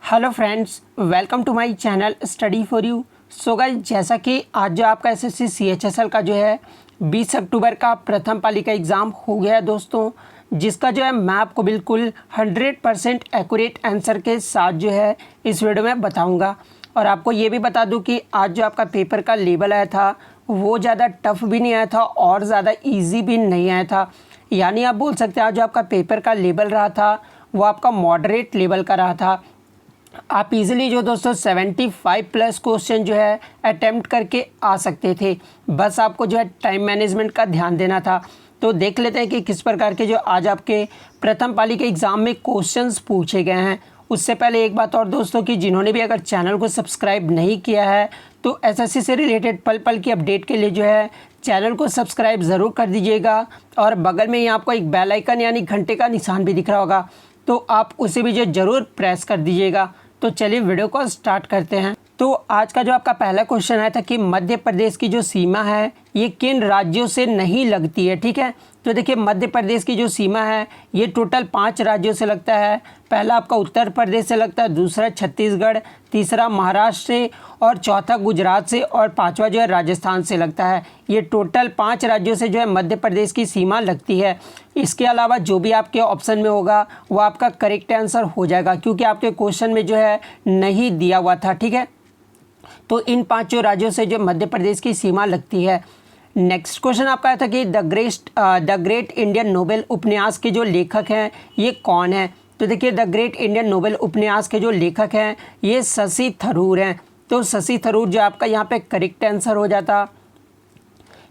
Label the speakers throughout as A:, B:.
A: Hello friends, welcome to my channel study for you. So guys, जैसा कि आज जो आपका एसएससी सीएचएसएल का जो है 20 अक्टूबर का प्रथम पाली का एग्ज़ाम हो गया है दोस्तों, जिसका जो है मैं आपको बिल्कुल 100% एक्यूरेट आंसर के साथ जो है इस वीडियो में बताऊंगा। और आपको ये भी बता दूं कि आज जो आपका पेपर का लेवल आया था वो ज़्यादा टफ भी नहीं आया था और ज़्यादा ईजी भी नहीं आया था। यानी आप बोल सकते हैं आज जो आपका पेपर का लेवल रहा था वो आपका मॉडरेट लेवल का रहा था। आप इजीली जो दोस्तों 75 प्लस क्वेश्चन जो है अटेम्प्ट करके आ सकते थे, बस आपको जो है टाइम मैनेजमेंट का ध्यान देना था। तो देख लेते हैं कि किस प्रकार के जो आज आपके प्रथम पाली के एग्ज़ाम में क्वेश्चंस पूछे गए हैं। उससे पहले एक बात और दोस्तों कि जिन्होंने भी अगर चैनल को सब्सक्राइब नहीं किया है तो एसएससी से रिलेटेड पल पल की अपडेट के लिए जो है चैनल को सब्सक्राइब ज़रूर कर दीजिएगा। और बगल में ही आपको एक बेल आइकन यानी घंटे का निशान भी दिख रहा होगा, तो आप उसे भी जो ज़रूर प्रेस कर दीजिएगा। तो चलिए वीडियो को स्टार्ट करते हैं। तो आज का जो आपका पहला क्वेश्चन आया था कि मध्य प्रदेश की जो सीमा है ये किन राज्यों से नहीं लगती है। ठीक है, तो देखिए मध्य प्रदेश की जो सीमा है ये टोटल 5 राज्यों से लगता है। पहला आपका उत्तर प्रदेश से लगता है, दूसरा छत्तीसगढ़, तीसरा महाराष्ट्र से और चौथा गुजरात से और पांचवा जो है राजस्थान से लगता है। ये टोटल 5 राज्यों से जो है मध्य प्रदेश की सीमा लगती है। इसके अलावा जो भी आपके ऑप्शन में होगा वो आपका करेक्ट आंसर हो जाएगा, क्योंकि आपके क्वेश्चन में जो है नहीं दिया हुआ था। ठीक है, तो इन 5 राज्यों से जो मध्य प्रदेश की सीमा लगती है। नेक्स्ट क्वेश्चन आपका आया था कि द ग्रेट इंडियन नोबेल उपन्यास के जो लेखक हैं ये कौन है। तो देखिए द ग्रेट इंडियन नोबेल उपन्यास के जो लेखक हैं ये शशि थरूर हैं। तो शशि थरूर जो आपका यहाँ पे करेक्ट आंसर हो जाता।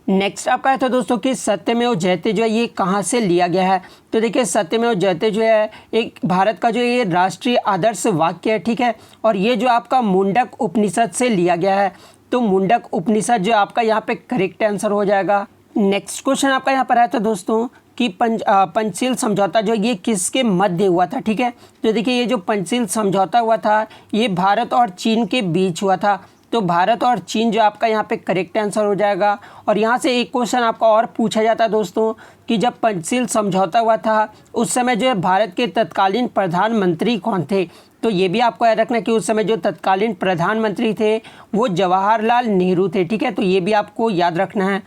A: नेक्स्ट आपका है तो दोस्तों कि सत्यमेव जयते जो है ये कहाँ से लिया गया है। तो देखिए सत्यमेव जयते जो है एक भारत का जो ये राष्ट्रीय आदर्श वाक्य है। ठीक है, और ये जो आपका मुंडक उपनिषद से लिया गया है। तो मुंडक उपनिषद जो आपका यहाँ पे करेक्ट आंसर हो जाएगा। नेक्स्ट क्वेश्चन आपका यहाँ पर आया था दोस्तों कि पंचशील समझौता जो ये किसके मध्य हुआ था। ठीक है, तो देखिए ये जो पंचशील समझौता हुआ था ये भारत और चीन के बीच हुआ था। तो भारत और चीन जो आपका यहाँ पे करेक्ट आंसर हो जाएगा। और यहाँ से एक क्वेश्चन आपका और पूछा जाता है दोस्तों कि जब पंचशील समझौता हुआ था उस समय जो है भारत के तत्कालीन प्रधानमंत्री कौन थे। तो ये भी आपको याद रखना कि उस समय जो तत्कालीन प्रधानमंत्री थे वो जवाहरलाल नेहरू थे। ठीक है, तो ये भी आपको याद रखना है।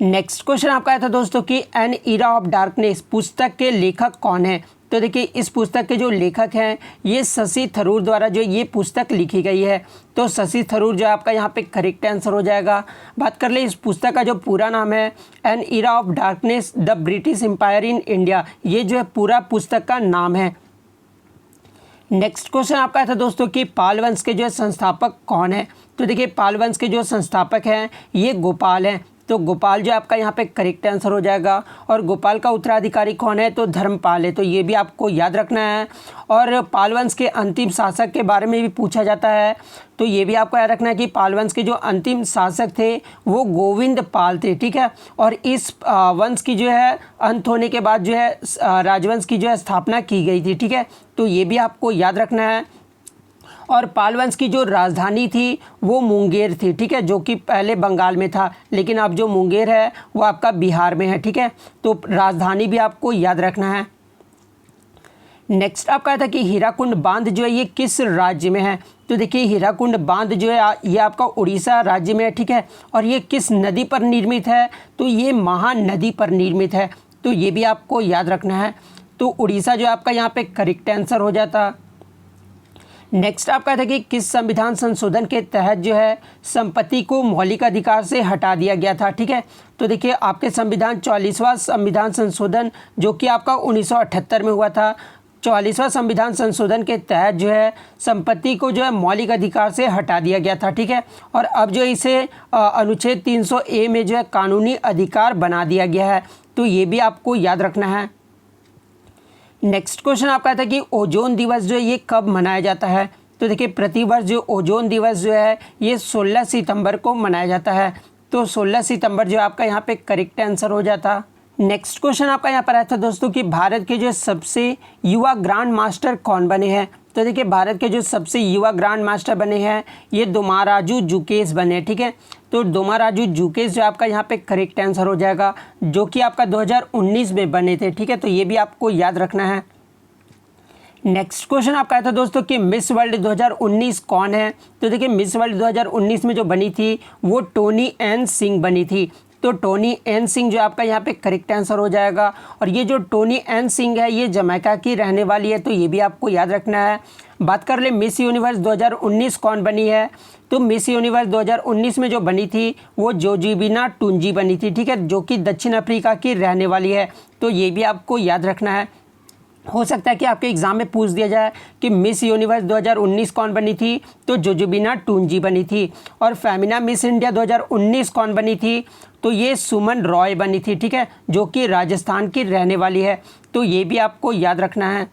A: नेक्स्ट क्वेश्चन आपका आया था दोस्तों कि एन इरा ऑफ डार्कनेस पुस्तक के लेखक कौन है। तो देखिए इस पुस्तक के जो लेखक हैं ये शशि थरूर द्वारा जो ये पुस्तक लिखी गई है। तो शशि थरूर जो आपका यहाँ पे करेक्ट आंसर हो जाएगा। बात कर ले इस पुस्तक का जो पूरा नाम है an era of darkness the British empire in India, ये जो है पूरा पुस्तक का नाम है। नेक्स्ट क्वेश्चन आपका था दोस्तों कि पाल वंश के जो है संस्थापक कौन है। तो देखिए पाल वंश के जो संस्थापक हैं ये गोपाल हैं। तो गोपाल जो आपका यहाँ पे करेक्ट आंसर हो जाएगा। और गोपाल का उत्तराधिकारी कौन है, तो धर्मपाल है। तो ये भी आपको याद रखना है। और पाल वंश के अंतिम शासक के बारे में भी पूछा जाता है, तो ये भी आपको याद रखना है कि पाल वंश के जो अंतिम शासक थे वो गोविंद पाल थे। ठीक है, और इस वंश की जो है अंत होने के बाद जो है राजवंश की जो है स्थापना की गई थी। ठीक है, तो ये भी आपको याद रखना है। और पाल वंश की जो राजधानी थी वो मुंगेर थी। ठीक है, जो कि पहले बंगाल में था, लेकिन अब जो मुंगेर है वो आपका बिहार में है। ठीक है, तो राजधानी भी आपको याद रखना है। नेक्स्ट आपका था कि हीराकुंड बांध जो है ये किस राज्य में है। तो देखिए हीराकुंड बांध जो है ये आपका उड़ीसा राज्य में है। ठीक है, और ये किस नदी पर निर्मित है, तो ये महानदी पर निर्मित है। तो ये भी आपको याद रखना है। तो उड़ीसा जो आपका यहाँ पे करेक्ट आंसर हो जाता। नेक्स्ट आपका था कि किस संविधान संशोधन के तहत जो है संपत्ति को मौलिक अधिकार से हटा दिया गया था। ठीक है, तो देखिए आपके संविधान 44वां संविधान संशोधन जो कि आपका 1978 में हुआ था। 44वां संविधान संशोधन के तहत जो है संपत्ति को जो है मौलिक अधिकार से हटा दिया गया था। ठीक है, और अब जो इसे अनुच्छेद 300A में जो है कानूनी अधिकार बना दिया गया है। तो ये भी आपको याद रखना है। नेक्स्ट क्वेश्चन आपका था कि ओजोन दिवस जो है ये कब मनाया जाता है। तो देखिए प्रतिवर्ष जो ओजोन दिवस जो है ये 16 सितंबर को मनाया जाता है। तो 16 सितंबर जो आपका यहाँ पे करेक्ट आंसर हो जाता। नेक्स्ट क्वेश्चन आपका यहाँ पर आया था दोस्तों कि भारत के जो सबसे युवा ग्रैंड मास्टर कौन बने हैं। तो देखिए भारत के जो सबसे युवा ग्रैंड मास्टर बने हैं ये दोमाराजू जुकेश बने। ठीक है, तो दोमाराजू जुकेश जो आपका यहाँ पे करेक्ट आंसर हो जाएगा, जो कि आपका 2019 में बने थे। ठीक है, तो ये भी आपको याद रखना है। नेक्स्ट क्वेश्चन आपका आया था दोस्तों कि मिस वर्ल्ड 2019 कौन है। तो देखिए मिस वर्ल्ड 2019 में जो बनी थी वो टोनी एन सिंह बनी थी। तो टोनी एन सिंह जो आपका यहाँ पे करेक्ट आंसर हो जाएगा। और ये जो टोनी एन सिंह है ये जमैका की रहने वाली है, तो ये भी आपको याद रखना है। बात कर ले मिस यूनिवर्स 2019 कौन बनी है। तो मिस यूनिवर्स 2019 में जो बनी थी वो जोजीबिना टुंजी बनी थी, ठीक है, जो कि दक्षिण अफ्रीका की रहने वाली है। तो ये भी आपको याद रखना है। हो सकता है कि आपके एग्जाम में पूछ दिया जाए कि मिस यूनिवर्स 2019 कौन बनी थी। तो जोजोबिना टुंजी बनी थी। और फेमिना मिस इंडिया 2019 कौन बनी थी। तो ये सुमन रॉय बनी थी, ठीक है, जो कि राजस्थान की रहने वाली है। तो ये भी आपको याद रखना है।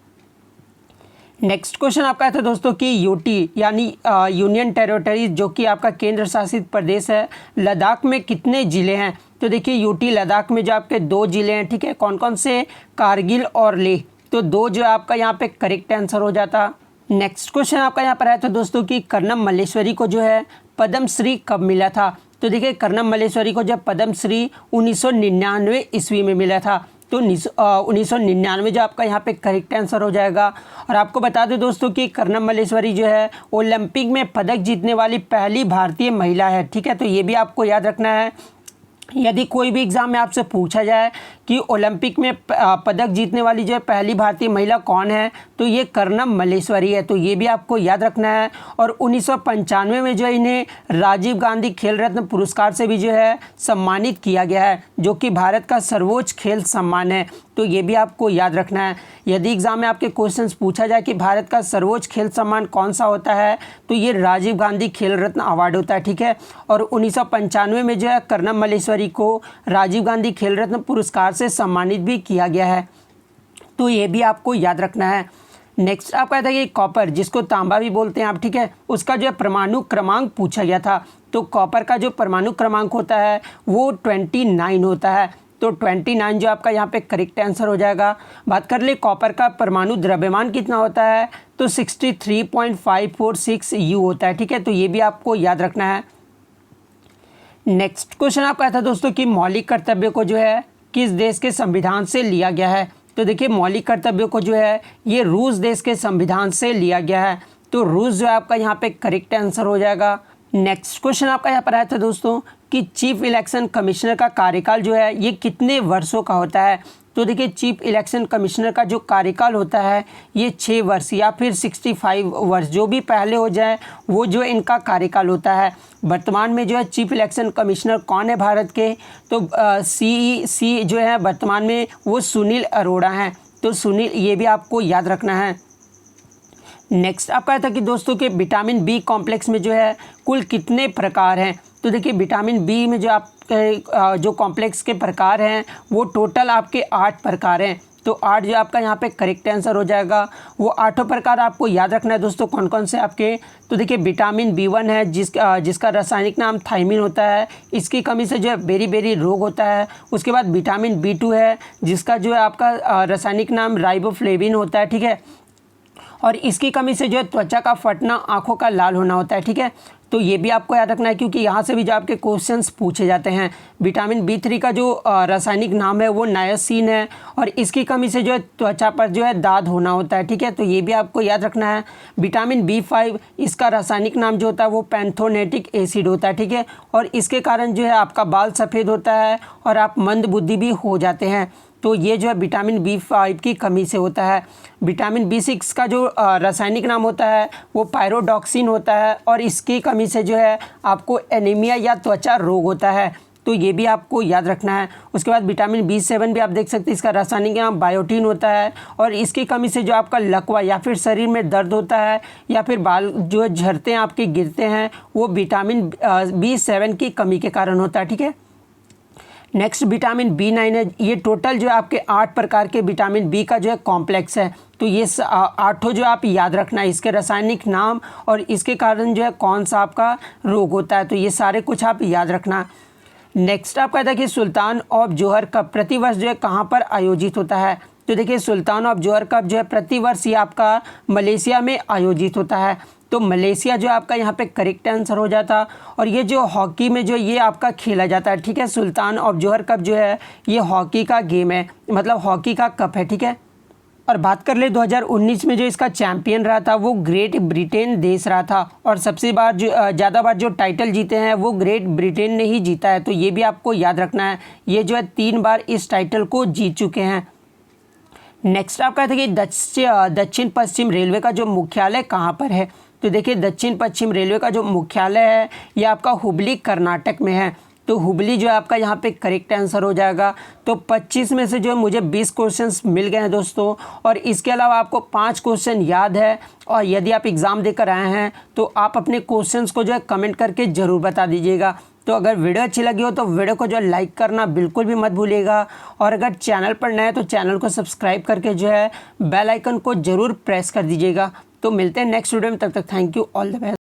A: नेक्स्ट क्वेश्चन आपका था दोस्तों कि यूटी यानी यूनियन टेरिटरीज जो कि आपका केंद्र शासित प्रदेश है, लद्दाख में कितने ज़िले हैं। तो देखिए यूटी लद्दाख में जो आपके 2 ज़िले हैं, ठीक है, कौन कौन से, कारगिल और लेह। तो 2 जो आपका यहाँ पे करेक्ट आंसर हो जाता। नेक्स्ट क्वेश्चन आपका यहाँ पर आया था दोस्तों कि कर्नम मल्लेश्वरी को जो है पद्म श्री कब मिला था। तो देखिए कर्नम मल्लेश्वरी को जब पद्म श्री 1999 ईस्वी में मिला था। तो 1999 जो आपका यहाँ पे करेक्ट आंसर हो जाएगा। और आपको बता दें दोस्तों कि कर्नम मल्लेश्वरी जो है ओलंपिक में पदक जीतने वाली पहली भारतीय महिला है, ठीक है। तो ये भी आपको याद रखना है। यदि कोई भी एग्ज़ाम में आपसे पूछा जाए कि ओलंपिक में पदक जीतने वाली जो है पहली भारतीय महिला कौन है, तो ये कर्नम मल्लेश्वरी है। तो ये भी आपको याद रखना है। और 1995 में जो है इन्हें राजीव गांधी खेल रत्न पुरस्कार से भी जो है सम्मानित किया गया है, जो कि भारत का सर्वोच्च खेल सम्मान है। तो ये भी आपको याद रखना है। यदि एग्ज़ाम में आपके क्वेश्चंस पूछा जाए कि भारत का सर्वोच्च खेल सम्मान कौन सा होता है, तो ये राजीव गांधी खेल रत्न अवार्ड होता है, ठीक है। और 1995 में जो है कर्नम मल्लेश्वरी को राजीव गांधी खेल रत्न पुरस्कार से सम्मानित भी किया गया है। तो ये भी आपको याद रखना है। नेक्स्ट आपका था कि कॉपर, जिसको तांबा भी बोलते हैं आप, ठीक है, उसका जो है परमाणु क्रमांक पूछा गया था। तो कॉपर का जो परमाणु क्रमांक होता है वो 29 होता है। तो 29 जो आपका यहाँ पे करेक्ट आंसर हो जाएगा। बात कर ले कॉपर का परमाणु द्रव्यमान कितना होता है। तो 63.546 U होता है, ठीक है। तो ये भी आपको याद रखना है। नेक्स्ट क्वेश्चन आपका था दोस्तों कि मौलिक कर्तव्य को जो है किस देश के संविधान से लिया गया है। तो देखिए मौलिक कर्तव्य को जो है ये रूस देश के संविधान से लिया गया है। तो रूस जो है आपका यहाँ पे करेक्ट आंसर हो जाएगा। नेक्स्ट क्वेश्चन आपका यहाँ पर आया था दोस्तों कि चीफ इलेक्शन कमिश्नर का कार्यकाल जो है ये कितने वर्षों का होता है। तो देखिए चीफ इलेक्शन कमिश्नर का जो कार्यकाल होता है ये 6 वर्ष या फिर 65 वर्ष, जो भी पहले हो जाए वो जो इनका कार्यकाल होता है। वर्तमान में जो है चीफ इलेक्शन कमिश्नर कौन है भारत के। तो CEC जो है वर्तमान में वो सुनील अरोड़ा हैं। तो सुनील, ये भी आपको याद रखना है। नेक्स्ट आपका था कि दोस्तों के विटामिन बी कॉम्प्लेक्स में जो है कुल कितने प्रकार हैं। तो देखिए विटामिन बी में जो आप जो कॉम्प्लेक्स के प्रकार हैं वो टोटल आपके 8 प्रकार हैं। तो 8 जो आपका यहाँ पे करेक्ट आंसर हो जाएगा। वो 8 प्रकार आपको याद रखना है दोस्तों कौन कौन से आपके। तो देखिए विटामिन B1 है जिसका रासायनिक नाम थायमिन होता है, इसकी कमी से जो है बेरी रोग होता है। उसके बाद विटामिन B2 है जिसका जो है आपका रासायनिक नाम राइबोफ्लेविन होता है, ठीक है। और इसकी कमी से जो है त्वचा का फटना, आँखों का लाल होना होता है, ठीक है। तो ये भी आपको याद रखना है क्योंकि यहाँ से भी जो आपके क्वेश्चंस पूछे जाते हैं। विटामिन B3 का जो रासायनिक नाम है वो नायसिन है और इसकी कमी से जो है त्वचा पर जो है दाद होना होता है, ठीक है। तो ये भी आपको याद रखना है। विटामिन B5 इसका रासायनिक नाम जो होता है वो पैंथोनेटिक एसिड होता है, ठीक है। और इसके कारण जो है आपका बाल सफ़ेद होता है और आप मंदबुद्धि भी हो जाते हैं। तो ये जो है विटामिन B5 की कमी से होता है। विटामिन B6 का जो रासायनिक नाम होता है वो पायरोडॉक्सिन होता है और इसकी कमी से जो है आपको एनीमिया या त्वचा रोग होता है। तो ये भी आपको याद रखना है। उसके बाद विटामिन B7 भी आप देख सकते हैं, इसका रासायनिक नाम बायोटीन होता है और इसकी कमी से जो आपका लकवा या फिर शरीर में दर्द होता है या फिर बाल जो झड़ते हैं आपके गिरते हैं वो विटामिन B7 की कमी के कारण होता है, ठीक है। नेक्स्ट विटामिन B9 है। ये टोटल जो है आपके 8 प्रकार के विटामिन बी का जो है कॉम्प्लेक्स है। तो ये 8 जो आप याद रखना है, इसके रासायनिक नाम और इसके कारण जो है कौन सा आपका रोग होता है। तो ये सारे कुछ आप याद रखना। नेक्स्ट आप कहता है कि सुल्तान ऑफ जोहर कप प्रतिवर्ष जो है कहाँ पर आयोजित होता है। तो देखिए सुल्तान ऑफ जोहर कप जो है प्रतिवर्ष ये आपका मलेशिया में आयोजित होता है। तो मलेशिया जो आपका यहाँ पे करेक्ट आंसर हो जाता। और ये जो हॉकी में जो ये आपका खेला जाता है, ठीक है। सुल्तान ऑफ जोहर कप जो है ये हॉकी का गेम है, मतलब हॉकी का कप है, ठीक है। और बात कर ले 2019 में जो इसका चैंपियन रहा था वो ग्रेट ब्रिटेन देश रहा था, और सबसे ज़्यादा बार जो टाइटल जीते हैं वो ग्रेट ब्रिटेन ने ही जीता है। तो ये भी आपको याद रखना है, ये जो है 3 बार इस टाइटल को जीत चुके हैं। नेक्स्ट आप कहते हैं कि दक्षिण पश्चिम रेलवे का जो मुख्यालय कहाँ पर है। तो देखिए दक्षिण पश्चिम रेलवे का जो मुख्यालय है ये आपका हुबली कर्नाटक में है। तो हुबली जो है आपका यहाँ पे करेक्ट आंसर हो जाएगा। तो 25 में से जो है मुझे 20 क्वेश्चंस मिल गए हैं दोस्तों, और इसके अलावा आपको 5 क्वेश्चन याद है। और यदि आप एग्ज़ाम देकर आए हैं तो आप अपने क्वेश्चंस को जो है कमेंट करके ज़रूर बता दीजिएगा। तो अगर वीडियो अच्छी लगी हो तो वीडियो को जो है लाइक करना बिल्कुल भी मत भूलिएगा, और अगर चैनल पर नए हैं तो चैनल को सब्सक्राइब करके जो है बेल आइकन को ज़रूर प्रेस कर दीजिएगा। तो मिलते हैं नेक्स्ट वीडियो में, तब तक thank you, all the best.